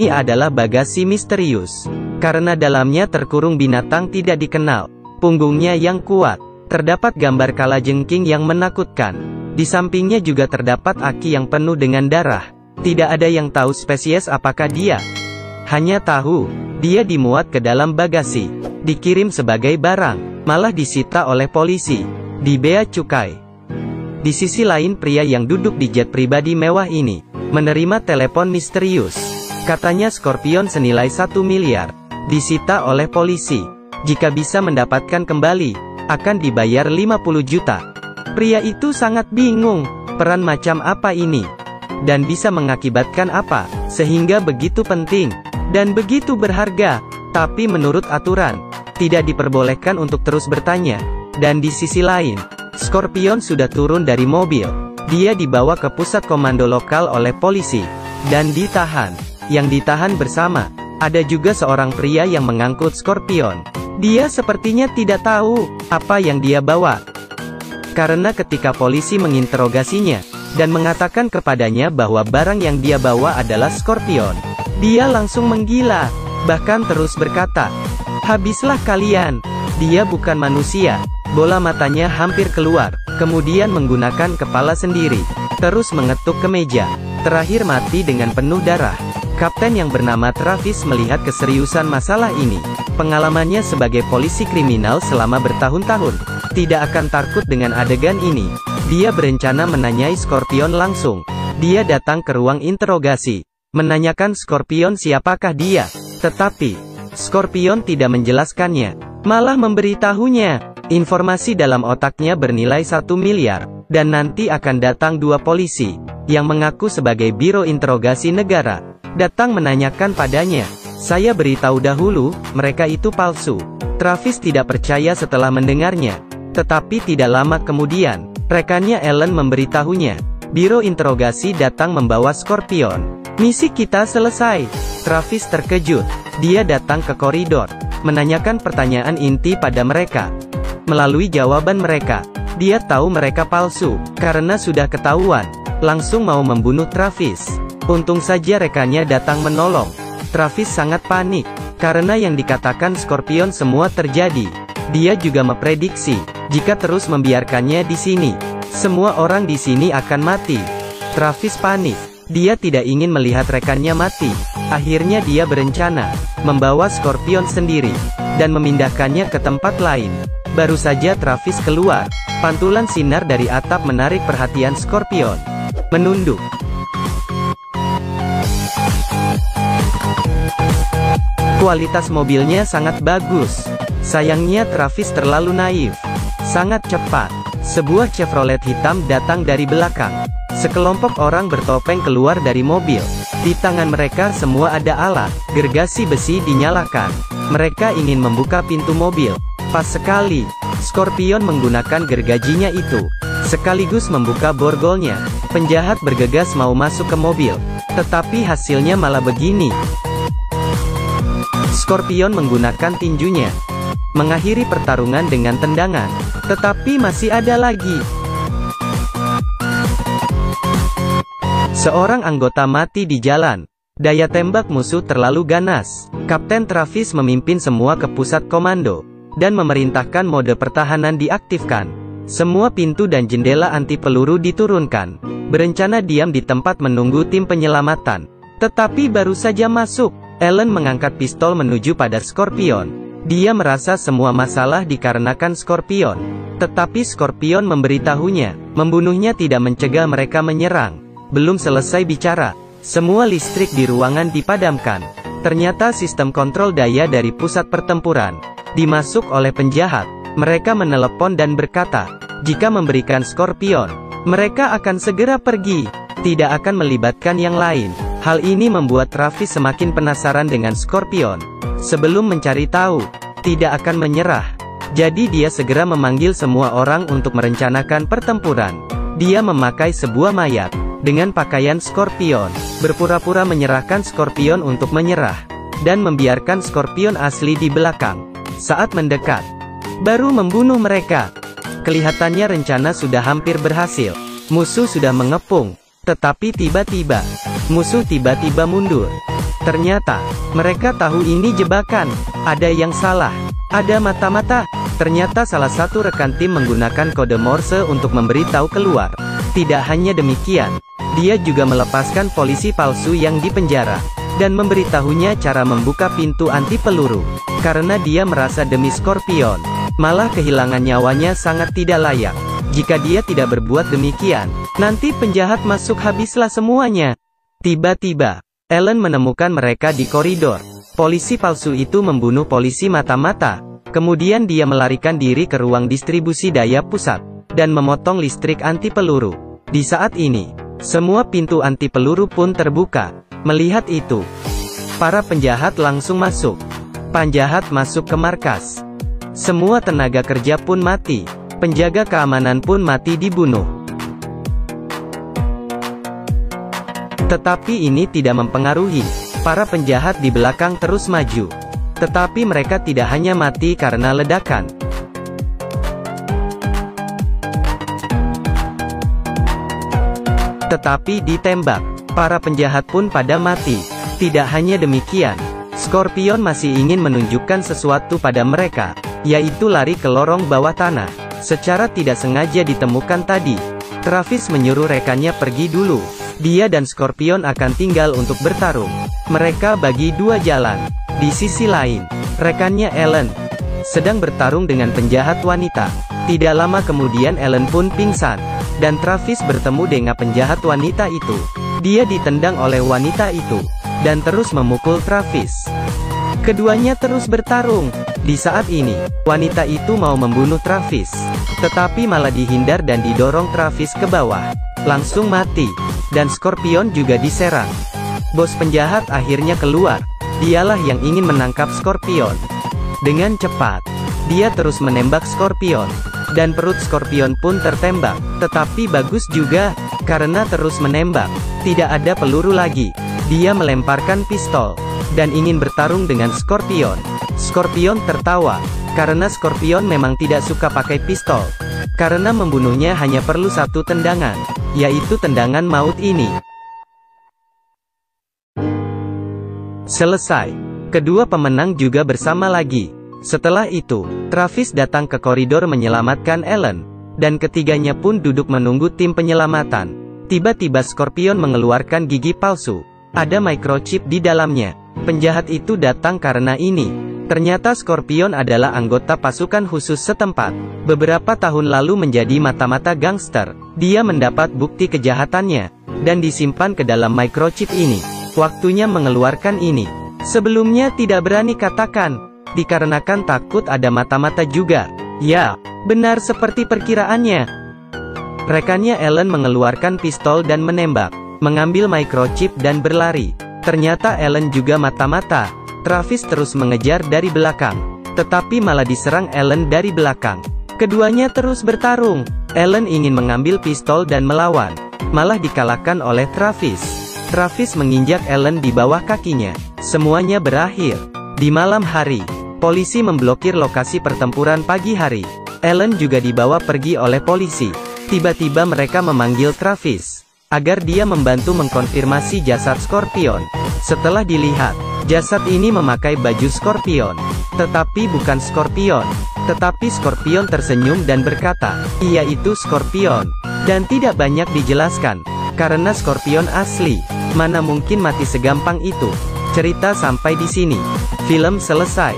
Ini adalah bagasi misterius. Karena dalamnya terkurung binatang tidak dikenal. Punggungnya yang kuat. Terdapat gambar kalajengking yang menakutkan. Di sampingnya juga terdapat aki yang penuh dengan darah. Tidak ada yang tahu spesies apakah dia. Hanya tahu, dia dimuat ke dalam bagasi. Dikirim sebagai barang. Malah disita oleh polisi. Di bea cukai. Di sisi lain pria yang duduk di jet pribadi mewah ini menerima telepon misterius. Katanya Scorpion senilai 1 miliar. Disita oleh polisi. Jika bisa mendapatkan kembali, akan dibayar 50 juta. Pria itu sangat bingung. Peran macam apa ini? Dan bisa mengakibatkan apa? Sehingga begitu penting. Dan begitu berharga. Tapi menurut aturan, tidak diperbolehkan untuk terus bertanya. Dan di sisi lain, Scorpion sudah turun dari mobil. Dia dibawa ke pusat komando lokal oleh polisi. Dan ditahan. Yang ditahan bersama, ada juga seorang pria yang mengangkut Scorpion. Dia sepertinya tidak tahu apa yang dia bawa. Karena ketika polisi menginterogasinya, dan mengatakan kepadanya bahwa barang yang dia bawa adalah Scorpion, dia langsung menggila. Bahkan terus berkata, "Habislah kalian, dia bukan manusia." Bola matanya hampir keluar, kemudian menggunakan kepala sendiri, terus mengetuk ke meja. Terakhir mati dengan penuh darah. Kapten yang bernama Travis melihat keseriusan masalah ini. Pengalamannya sebagai polisi kriminal selama bertahun-tahun, tidak akan takut dengan adegan ini. Dia berencana menanyai Scorpion langsung. Dia datang ke ruang interogasi, menanyakan Scorpion siapakah dia. Tetapi, Scorpion tidak menjelaskannya, malah memberitahunya. Informasi dalam otaknya bernilai 1 miliar, dan nanti akan datang 2 polisi, yang mengaku sebagai biro interogasi negara. Datang menanyakan padanya. Saya beritahu dahulu, mereka itu palsu. Travis tidak percaya setelah mendengarnya. Tetapi tidak lama kemudian, rekannya Ellen memberitahunya. Biro interogasi datang membawa Scorpion. Misi kita selesai. Travis terkejut. Dia datang ke koridor, menanyakan pertanyaan inti pada mereka. Melalui jawaban mereka, dia tahu mereka palsu, karena sudah ketahuan. Langsung mau membunuh Travis. Untung saja rekannya datang menolong. Travis sangat panik, karena yang dikatakan Scorpion semua terjadi. Dia juga memprediksi, jika terus membiarkannya di sini, semua orang di sini akan mati. Travis panik. Dia tidak ingin melihat rekannya mati. Akhirnya dia berencana membawa Scorpion sendiri, dan memindahkannya ke tempat lain. Baru saja Travis keluar, pantulan sinar dari atap menarik perhatian Scorpion. Menunduk. Kualitas mobilnya sangat bagus. Sayangnya Travis terlalu naif. Sangat cepat. Sebuah Chevrolet hitam datang dari belakang. Sekelompok orang bertopeng keluar dari mobil. Di tangan mereka semua ada alat. Gergasi besi dinyalakan. Mereka ingin membuka pintu mobil. Pas sekali, Scorpion menggunakan gergajinya itu, sekaligus membuka borgolnya. Penjahat bergegas mau masuk ke mobil. Tetapi hasilnya malah begini. Scorpion menggunakan tinjunya, mengakhiri pertarungan dengan tendangan. Tetapi masih ada lagi. Seorang anggota mati di jalan. Daya tembak musuh terlalu ganas. Kapten Travis memimpin semua ke pusat komando, dan memerintahkan mode pertahanan diaktifkan. Semua pintu dan jendela anti peluru diturunkan. Berencana diam di tempat menunggu tim penyelamatan. Tetapi baru saja masuk, Ellen mengangkat pistol menuju pada Scorpion. Dia merasa semua masalah dikarenakan Scorpion. Tetapi Scorpion memberitahunya, membunuhnya tidak mencegah mereka menyerang. Belum selesai bicara, semua listrik di ruangan dipadamkan. Ternyata sistem kontrol daya dari pusat pertempuran dimasuk oleh penjahat. Mereka menelepon dan berkata, jika memberikan Scorpion, mereka akan segera pergi, tidak akan melibatkan yang lain. Hal ini membuat Travis semakin penasaran dengan Scorpion. Sebelum mencari tahu, tidak akan menyerah. Jadi dia segera memanggil semua orang untuk merencanakan pertempuran. Dia memakai sebuah mayat dengan pakaian Scorpion, berpura-pura menyerahkan Scorpion untuk menyerah, dan membiarkan Scorpion asli di belakang. Saat mendekat, baru membunuh mereka. Kelihatannya rencana sudah hampir berhasil. Musuh sudah mengepung. Tetapi tiba-tiba, musuh tiba-tiba mundur. Ternyata, mereka tahu ini jebakan. Ada yang salah. Ada mata-mata. Ternyata salah satu rekan tim menggunakan kode Morse untuk memberitahu keluar. Tidak hanya demikian, dia juga melepaskan polisi palsu yang dipenjara, dan memberitahunya cara membuka pintu anti peluru. Karena dia merasa demi Scorpion, malah kehilangan nyawanya sangat tidak layak. Jika dia tidak berbuat demikian, nanti penjahat masuk habislah semuanya. Tiba-tiba, Ellen menemukan mereka di koridor. Polisi palsu itu membunuh polisi mata-mata. Kemudian dia melarikan diri ke ruang distribusi daya pusat, dan memotong listrik anti peluru. Di saat ini, semua pintu anti peluru pun terbuka. Melihat itu, para penjahat langsung masuk. Penjahat masuk ke markas. Semua tenaga kerja pun mati. Penjaga keamanan pun mati dibunuh. Tetapi ini tidak mempengaruhi. Para penjahat di belakang terus maju. Tetapi mereka tidak hanya mati karena ledakan. Tetapi ditembak. Para penjahat pun pada mati. Tidak hanya demikian, Scorpion masih ingin menunjukkan sesuatu pada mereka, yaitu lari ke lorong bawah tanah. Secara tidak sengaja ditemukan tadi, Travis menyuruh rekannya pergi dulu. Dia dan Scorpion akan tinggal untuk bertarung. Mereka bagi dua jalan. Di sisi lain, rekannya Ellen sedang bertarung dengan penjahat wanita. Tidak lama kemudian Ellen pun pingsan, dan Travis bertemu dengan penjahat wanita itu. Dia ditendang oleh wanita itu, dan terus memukul Travis. Keduanya terus bertarung. Di saat ini, wanita itu mau membunuh Travis, tetapi malah dihindar dan didorong Travis ke bawah. Langsung mati. Dan Scorpion juga diserang. Bos penjahat akhirnya keluar. Dialah yang ingin menangkap Scorpion. Dengan cepat, dia terus menembak Scorpion. Dan perut Scorpion pun tertembak. Tetapi bagus juga, karena terus menembak. Tidak ada peluru lagi. Dia melemparkan pistol, dan ingin bertarung dengan Scorpion. Scorpion tertawa, karena Scorpion memang tidak suka pakai pistol. Karena membunuhnya hanya perlu satu tendangan, yaitu tendangan maut ini. Selesai. Kedua pemenang juga bersama lagi. Setelah itu, Travis datang ke koridor menyelamatkan Ellen, dan ketiganya pun duduk menunggu tim penyelamatan. Tiba-tiba Scorpion mengeluarkan gigi palsu. Ada microchip di dalamnya. Penjahat itu datang karena ini. Ternyata Scorpion adalah anggota pasukan khusus setempat. Beberapa tahun lalu menjadi mata-mata gangster. Dia mendapat bukti kejahatannya, dan disimpan ke dalam microchip ini. Waktunya mengeluarkan ini. Sebelumnya tidak berani katakan, dikarenakan takut ada mata-mata juga. Ya, benar seperti perkiraannya. Rekannya Ellen mengeluarkan pistol dan menembak, mengambil microchip dan berlari. Ternyata Ellen juga mata-mata. Travis terus mengejar dari belakang, tetapi malah diserang Ellen dari belakang. Keduanya terus bertarung. Ellen ingin mengambil pistol dan melawan, malah dikalahkan oleh Travis. Travis menginjak Ellen di bawah kakinya. Semuanya berakhir. Di malam hari, polisi memblokir lokasi pertempuran pagi hari. Ellen juga dibawa pergi oleh polisi. Tiba-tiba mereka memanggil Travis, agar dia membantu mengkonfirmasi jasad Scorpion. Setelah dilihat, jasad ini memakai baju Scorpion. Tetapi bukan Scorpion. Tetapi Scorpion tersenyum dan berkata, "Iya itu Scorpion." Dan tidak banyak dijelaskan, karena Scorpion asli. Mana mungkin mati segampang itu. Cerita sampai di sini. Film selesai.